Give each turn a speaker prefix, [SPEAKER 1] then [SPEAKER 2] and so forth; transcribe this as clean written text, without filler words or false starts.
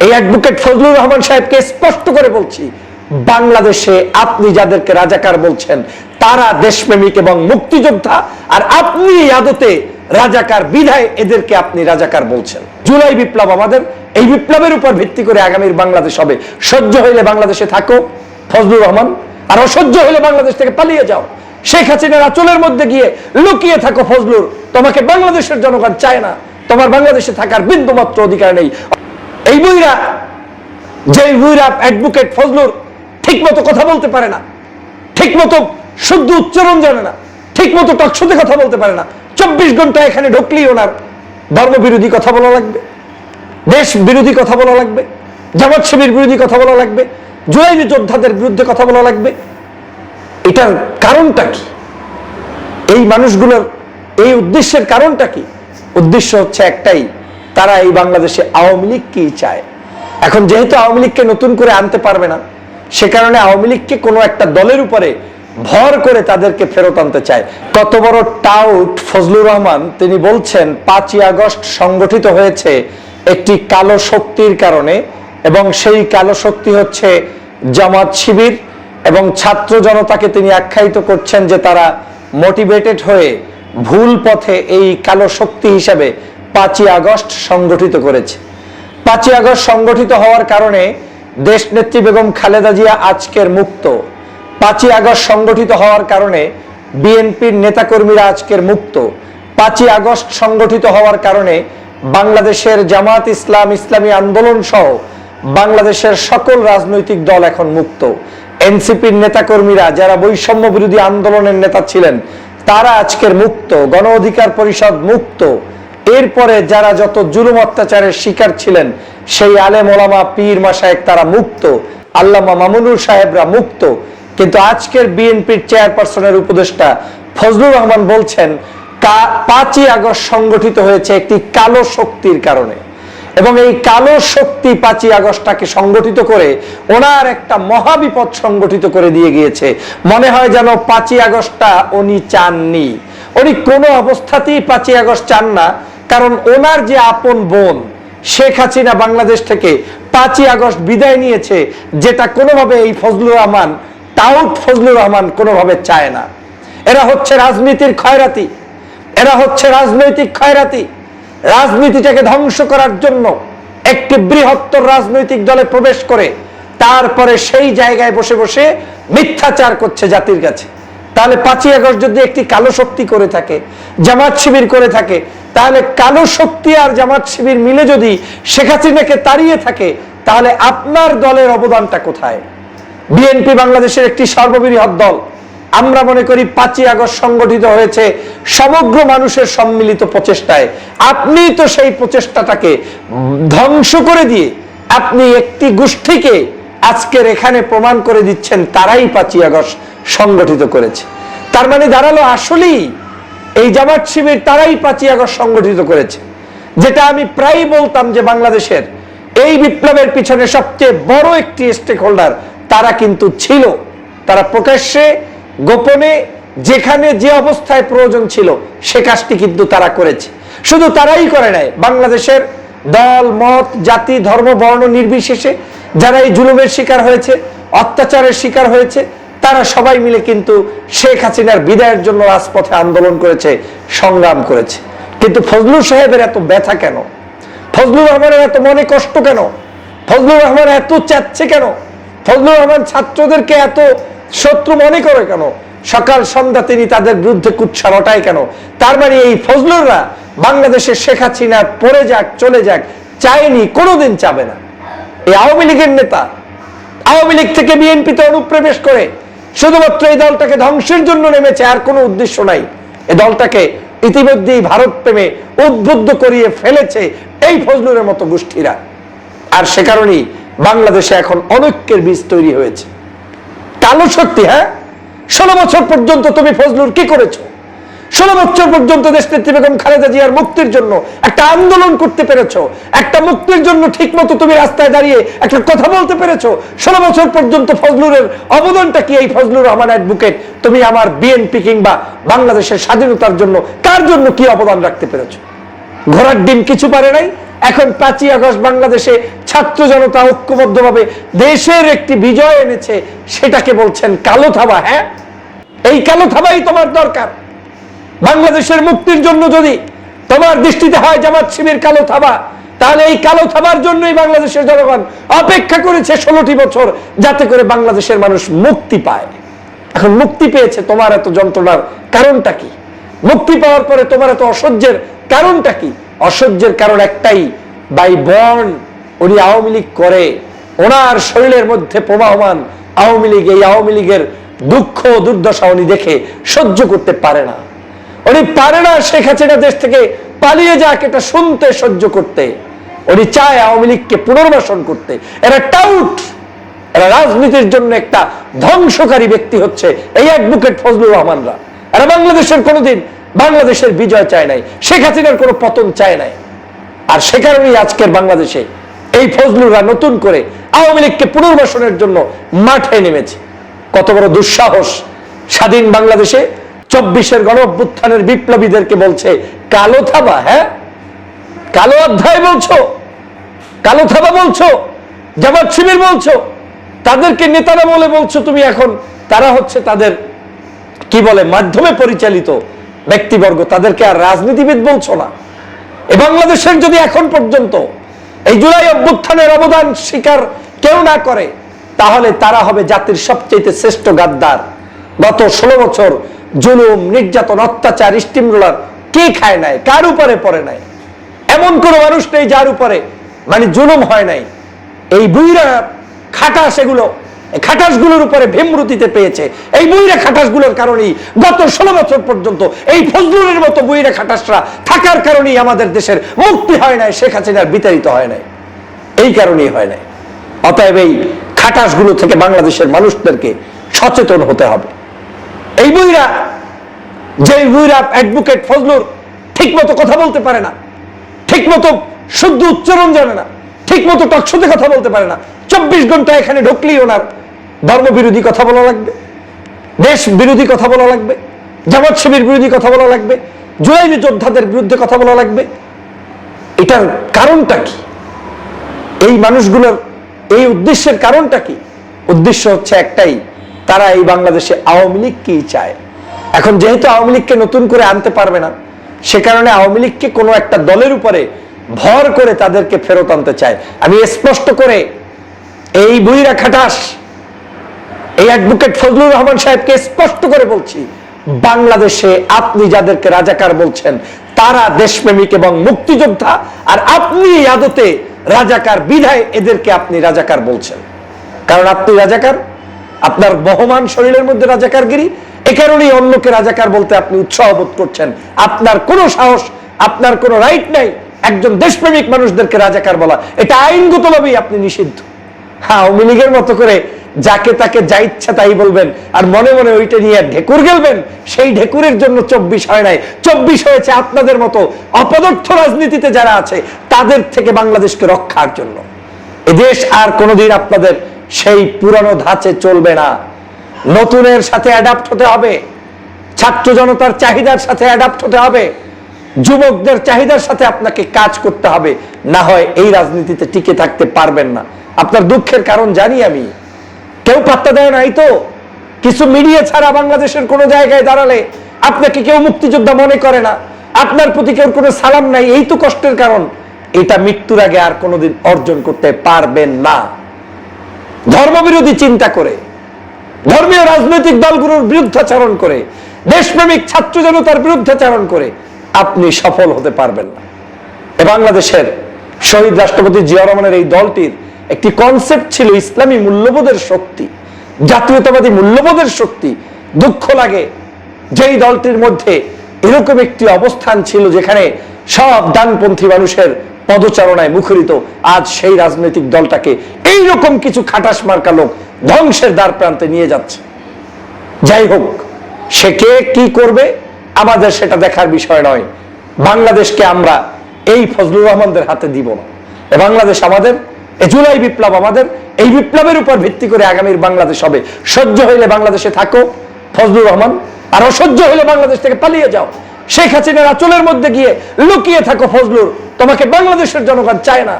[SPEAKER 1] এই অ্যাডভোকেট ফজলুর রহমান সাহেবকে স্পষ্ট করে বলছি, বাংলাদেশে আপনি যাদেরকে রাজাকার বলছেন তারা দেশপ্রেমিক এবং মুক্তিযোদ্ধা, আর আপনি আদতে রাজাকার বিধায় এদেরকে আপনি রাজাকার বলছেন। জুলাই বিপ্লব আমাদের, এই বিপ্লবের উপর ভিত্তি করে আগামীর বাংলাদেশ হবে। সহ্য হইলে বাংলাদেশে থাকো ফজলুর রহমান, আর অসহ্য হইলে বাংলাদেশ থেকে পালিয়ে যাও। শেখ হাসিনার আঁচলের মধ্যে গিয়ে লুকিয়ে থাকো ফজলুর, তোমাকে বাংলাদেশের জনগণ চায় না, তোমার বাংলাদেশে থাকার বিন্দুমাত্র অধিকার নেই। এই বুইরা, যে বুইরা অ্যাডভোকেট ফজলুর ঠিক মতো কথা বলতে পারে না, ঠিক মতো শুদ্ধ উচ্চারণ জানে না, ঠিক মতো টকশোতে কথা বলতে পারে না, 24 ঘন্টা এখানে ঢুকলেই ওনার ধর্মবিরোধী কথা বলা লাগবে, দেশ বিরোধী কথা বলা লাগবে, জামাত শিবির বিরোধী কথা বলা লাগবে, জুলাই যোদ্ধাদের বিরুদ্ধে কথা বলা লাগবে। এটার কারণটা কি? এই মানুষগুলোর এই উদ্দেশ্যের কারণটা কি? উদ্দেশ্য হচ্ছে একটাই, তারা এই বাংলাদেশে আওয়ামী লীগকেই চায়। এখন যেহেতু আওয়ামী লীগকে নতুন করে আনতে পারবে না, সে কারণে আওয়ামী লীগকে কোনো একটা দলের উপরে ভর করে তাদেরকে ফেরত আনতে চায়। কত বড় টাউট ফজলুর রহমান, তিনি বলছেন 5ই আগস্ট সংগঠিত হয়েছে একটি কালো শক্তির কারণে, এবং সেই কালো শক্তি হচ্ছে জামাত শিবির, এবং ছাত্র জনতাকে তিনি আখ্যায়িত করছেন যে তারা মোটিভেটেড হয়ে ভুল পথে এই কালো শক্তি হিসেবে 5ই আগস্ট সংগঠিত করেছে। 5ই আগস্ট সংগঠিত হওয়ার কারণে দেশনেত্রী বেগম খালেদা জিয়া আজকের মুক্ত। 5ই আগস্ট সংগঠিত হওয়ার কারণে বিএনপির নেতাকর্মীরা আজকের মুক্ত। 5ই আগস্ট সংগঠিত হওয়ার কারণে বাংলাদেশের জামাত ইসলাম, ইসলামী আন্দোলন সহ বাংলাদেশের সকল রাজনৈতিক দল এখন মুক্ত। এনসিপির নেতাকর্মীরা যারা বৈষম্য বিরোধী আন্দোলনের নেতা ছিলেন তারা আজকের মুক্ত। গণ অধিকার পরিষদ মুক্ত। এরপরে যারা যত জুলুম অত্যাচারের শিকার ছিলেন সেই আলেম ওলামা পীর মাশায়েখ তারা মুক্ত। আল্লামা মামুনুর সাহেবরা মুক্ত। কিন্তু আজকের বিএনপির চেয়ারপারসনের উপদেষ্টা ফজলুর রহমান বলছেন 5ই আগস্ট সংগঠিত হয়েছে একটি কালো শক্তির কারণে, এবং এই কালো শক্তি 5ই আগস্টটাকে সংগঠিত করে ওনার একটা মহাবিপদ সংগঠিত করে দিয়ে গিয়েছে। মনে হয় যেন 5ই আগস্টটা উনি চাননি, উনি কোনো অবস্থাতেই 5ই আগস্ট চান না। কারণ ওনার যে আপন বোন শেখ হাসিনা বাংলাদেশ থেকে 5ই আগস্ট বিদায় নিয়েছে, যেটা কোনোভাবে এই ফজলুর রহমান, টাউট ফজলুর রহমান কোনোভাবে চায় না। এরা হচ্ছে রাজনীতির খয়রাতি, এরা হচ্ছে রাজনৈতিক খয়রাতি। রাজনীতিটাকে ধ্বংস করার জন্য একটি বৃহত্তর রাজনৈতিক দলে প্রবেশ করে তারপরে সেই জায়গায় বসে বসে মিথ্যাচার করছে জাতির কাছে। তাহলে 5ই আগস্ট যদি একটি কালো শক্তি করে থাকে, জামাত শিবির করে থাকে, তাহলে কালো শক্তি আর জামাত শিবির মিলে যদি শেখ হাসিনাকে তাড়িয়ে থাকে, তাহলে আপনার দলের অবদানটা কোথায়? বিএনপি বাংলাদেশের একটি সর্ববৃহৎ দল। আমরা মনে করি 5ই আগস্ট সংগঠিত হয়েছে সমগ্র মানুষের সম্মিলিত প্রচেষ্টায়। আপনি তো সেই প্রচেষ্টাটাকে ধ্বংস করে দিয়ে আপনি একটি গোষ্ঠীকে আজকের এখানে প্রমাণ করে দিচ্ছেন তারাই 5ই আগস্ট সংগঠিত করেছে। তার মানে দাঁড়ালো আসলেই এই জামাত শিবির তারাই 5ই আগস্ট সংগঠিত করেছে। যেটা আমি প্রায় বলতাম যে বাংলাদেশের এই বিপ্লবের পিছনে সবচেয়ে বড় একটি স্টেক হোল্ডার তারা কিন্তু ছিল। তারা প্রকাশ্যে গোপনে যেখানে যে অবস্থায় প্রয়োজন ছিল সে কাজটি কিন্তু তারা করেছে। শুধু তারাই করে নাই, বাংলাদেশের দল মত জাতি ধর্ম বর্ণ নির্বিশেষে যারা এই জুলুমের শিকার হয়েছে, অত্যাচারের শিকার হয়েছে, তারা সবাই মিলে কিন্তু শেখ হাসিনার বিদায়ের জন্য রাজপথে আন্দোলন করেছে, সংগ্রাম করেছে। কিন্তু ফজলুর সাহেবের এত ব্যথা কেন? ফজলুর রহমানের এত মনে কষ্ট কেন? ফজলুর রহমান এত চাচ্ছে কেন? ফজলুর রহমান ছাত্রদেরকে এত শত্রু মনে করে কেন? সকাল সন্ধ্যা তিনি তাদের বিরুদ্ধে কুৎসা রটায় কেন? তার মানে এই ফজলুররা বাংলাদেশের শেখ হাসিনা পড়ে যাক চলে যাক চায়নি, কোনোদিন চাবে না। এই আওয়ামী লীগের নেতা আওয়ামী লীগ থেকে বিএনপিতে অনুপ্রবেশ করে শুধুমাত্র এই দলটাকে ধ্বংসের জন্য নেমেছে, আর কোনো উদ্দেশ্য নাই। এই দলটাকে ইতিমধ্যেই ভারত প্রেমে উদ্বুদ্ধ করিয়ে ফেলেছে এই ফজলুরের মতো গোষ্ঠীরা। আর সে কারণেই বাংলাদেশে এখন অনৈক্যের বীজ তৈরি হয়েছে। কালো শক্তি, হ্যাঁ, 16 বছর পর্যন্ত তুমি ফজলুর কি করেছো? 16 বছর পর্যন্ত দেশনেত্রী বেগম খালেদা জিয়ার মুক্তির জন্য একটা আন্দোলন করতে পেরেছো, একটা মুক্তির জন্য ঠিক মতো তুমি রাস্তায় দাঁড়িয়ে একটা কথা বলতে পেরেছো। 16 বছর পর্যন্ত ফজলুরের অবদানটা কি? এই ফজলুর রহমান অ্যাডভোকেট, তুমি আমার বিএনপি কিংবা বাংলাদেশের স্বাধীনতার জন্য কার জন্য কি অবদান রাখতে পেরেছো? ঘোড়ার ডিম কিছু পারে নাই, এখন 5ই আগস্ট বাংলাদেশে ছাত্র জনতা ঐক্যবদ্ধভাবে দেশের একটি বিজয় এনেছে, সেটাকে বলছেন কালো থাবা। হ্যাঁ, এই কালো থাবাই তোমার দরকার। বাংলাদেশের মুক্তির জন্য যদি তোমার দৃষ্টিতে হয় জামাত শিবির কালো থাবা, তাহলে এই কালো থাবার জন্যই বাংলাদেশের জনগণ অপেক্ষা করেছে 16টি বছর, যাতে করে বাংলাদেশের মানুষ মুক্তি পায়। এখন মুক্তি পেয়েছে, তোমার এত যন্ত্রণার কারণটা কি? মুক্তি পাওয়ার পরে তোমার এত অসহ্যের কারণটা কি? অসহ্যের কারণ একটাই, বাই বর্ন উনি আওয়ামী লীগ করে, ওনার শরীরের মধ্যে প্রবাহমান আওয়ামী লীগ, এই আওয়ামী লীগের দুঃখ দুর্দশা উনি দেখে সহ্য করতে পারে না। উনি পারে না শেখ হাসিনা দেশ থেকে পালিয়ে যাক, এটা শুনতে সহ্য করতে। উনি চায় আওয়ামী লীগকে পুনর্বাসন করতে। এরা টাউট, এরা রাজনীতির জন্য একটা ধ্বংসকারী ব্যক্তি হচ্ছে এই অ্যাডভোকেট ফজলুর রহমানরা। এরা বাংলাদেশের কোনোদিন বাংলাদেশের বিজয় চায় নাই, শেখ হাসিনার কোনো পতন চায় নাই। আর সে কারণেই আজকের বাংলাদেশে এই ফজলুররা নতুন করে আওয়ামী লীগকে পুনর্বাসনের জন্য মাঠে নেমেছে। কত বড় দুঃসাহস! স্বাধীন বাংলাদেশে 24-এর গণঅভ্যুত্থানের বিপ্লবীদেরকে বলছে কালো থাবা। হ্যাঁ, কালো অধ্যায় বলছো, কালো থাবা বলছো, জামাত শিবির বলছো, তাদেরকে নেতারা বলে বলছো তুমি। এখন তারা হচ্ছে তাদের কি বলে মাধ্যমে পরিচালিত ব্যক্তিবর্গ, তাদেরকে আর রাজনীতিবিদ বলছো না। এ বাংলাদেশের যদি এখন পর্যন্ত এই জুলাই অভ্যুত্থানের অবদান স্বীকার কেউ না করে, তাহলে তারা হবে জাতির সবচেয়ে শ্রেষ্ঠ গাদ্দার। গত 16 বছর জুলুম, নির্যাতন, অত্যাচার, স্টিম রোলার কে খায় নাই? কার উপরে পড়ে নাই? এমন কোন মানুষ নেই যার উপরে মানে জুলুম হয় নাই। এই বুইরা খাটাস, এগুলো খাটাসগুলোর উপরে ভীমরুতিতে পেয়েছে। এই বুইরা খাটাসগুলোর কারণেই গত 16 বছর পর্যন্ত এই ফজলুরের মতো বুইরা খাটাসরা থাকার কারণেই আমাদের দেশের মুক্তি হয় নাই, শেখ হাসিনার বিতাড়িত হয় নাই, এই কারণেই হয় নাই। অতএব এই খাটাসগুলো থেকে বাংলাদেশের মানুষদেরকে সচেতন হতে হবে। এই বুইরা, যে বুইরা অ্যাডভোকেট ফজলুর ঠিক মতো কথা বলতে পারে না, ঠিক মতো শুদ্ধ উচ্চারণ জানে না, ঠিক মতো টকশোতে কথা বলতে পারে না, 24 ঘন্টা এখানে ঢুকলেই ওনার ধর্ম বিরোধী কথা বলা লাগবে, দেশ বিরোধী কথা বলা লাগবে, জামাত শিবির বিরোধী কথা বলা লাগবে, জুলাই যোদ্ধাদের বিরুদ্ধে কথা বলা লাগবে। এটার কারণটা কি? এই মানুষগুলোর এই উদ্দেশ্যের কারণটা কি? উদ্দেশ্য হচ্ছে একটাই, তারা এই বাংলাদেশে আওয়ামী লীগকেই চায়। এখন যেহেতু আওয়ামী লীগকে নতুন করে আনতে পারবে না, সে কারণে আওয়ামী লীগকে কোনো একটা দলের উপরে ভর করে তাদেরকে ফেরত আনতে চায়। আমি স্পষ্ট করে এই বুইরা খাটাস, এই অ্যাডভোকেট ফজলুর রহমান সাহেবকে স্পষ্ট করে বলছি, বাংলাদেশে আপনি যাদেরকে রাজাকার বলছেন তারা দেশপ্রেমিক এবং মুক্তিযোদ্ধা, আর আপনি আদতে রাজাকার বিধায় এদেরকে আপনি রাজাকার বলছেন। কারণ আপনি রাজাকার, আপনার বহমান শরীরের মধ্যে রাজাকারগিরি, এ কারণেই অন্যকে রাজাকার বলতে আপনি উৎসাহ বোধ করছেন। আপনার কোনো সাহস, আপনার কোনো রাইট নাই একজন দেশপ্রেমিক মানুষদেরকে রাজাকার বলা। এটা আইনগতভাবেই আপনি নিষিদ্ধ। হ্যাঁ, আওয়ামী লীগের মতো করে যাকে তাকে যা ইচ্ছা তাই বলবেন আর মনে মনে ওইটা নিয়ে ঢেকুর গেলবেন, সেই ঢেকুরের জন্য 24 হয় নাই। 24 হয়েছে আপনাদের মতো অপদার্থ রাজনীতিতে যারা আছে তাদের থেকে বাংলাদেশকে রক্ষার জন্য। এদেশ আর কোনোদিন আপনাদের সেই পুরানো ধাঁচে চলবে না। নতুনের সাথে অ্যাডাপ্ট হতে হবে, ছাত্র জনতার চাহিদার সাথে অ্যাডাপ্ট হতে হবে, যুবকদের চাহিদার সাথে আপনাকে কাজ করতে হবে, না হয় এই রাজনীতিতে টিকে থাকতে পারবেন না। আপনার দুঃখের কারণ জানি আমি, কেউ পাত্তা দেয় নাই তো। কিছু মিডিয়া ছাড়া বাংলাদেশের কোনো জায়গায় দাঁড়ালে আপনাকে কেউ মুক্তিযোদ্ধা মনে করে না, আপনার প্রতি কেউ কোনো সালাম নাই। এই তো কষ্টের কারণ। এটা মৃত্যুর আগে আর কোনোদিন অর্জন করতে পারবেন না। ধর্মবিরোধী চিন্তা করে, ধর্মীয় রাজনৈতিক দলগুলোর বিরুদ্ধাচরণ করে, দেশপ্রেমিক ছাত্র জনতার বিরুদ্ধাচরণ করে আপনি সফল হতে পারবেন না। এ বাংলাদেশের শহীদ রাষ্ট্রপতি জিয়া রহমানের এই দলটির একটি কনসেপ্ট ছিল ইসলামী মূল্যবোধের শক্তি, জাতীয়তাবাদী মূল্যবোধের শক্তি। দুঃখ লাগে যেই দলটির মধ্যে এরকম একটি অবস্থান ছিল যেখানে সব ডানপন্থী মানুষের পদচারণায় মুখরিত, আজ সেই রাজনৈতিক দলটাকে এইরকম কিছু খাটাস মার্কা লোক ধ্বংসের দ্বার প্রান্তে নিয়ে যাচ্ছে। যাই হোক, সে কে কি করবে আমাদের সেটা দেখার বিষয় নয়। বাংলাদেশকে আমরা এই ফজলুর রহমানদের হাতে দিব না। বাংলাদেশ আমাদের, এই জুলাই বিপ্লব আমাদের, এই বিপ্লবের উপর ভিত্তি করে আগামীর বাংলাদেশ হবে। সহ্য হইলে বাংলাদেশে থাকো ফজলুর রহমান, আর অসহ্য হইলে বাংলাদেশ থেকে পালিয়ে যাও। শেখ হাসিনার আঁচলের মধ্যে গিয়ে লুকিয়ে থাকো ফজলুর। তোমাকে বাংলাদেশের জনগণ চায় না।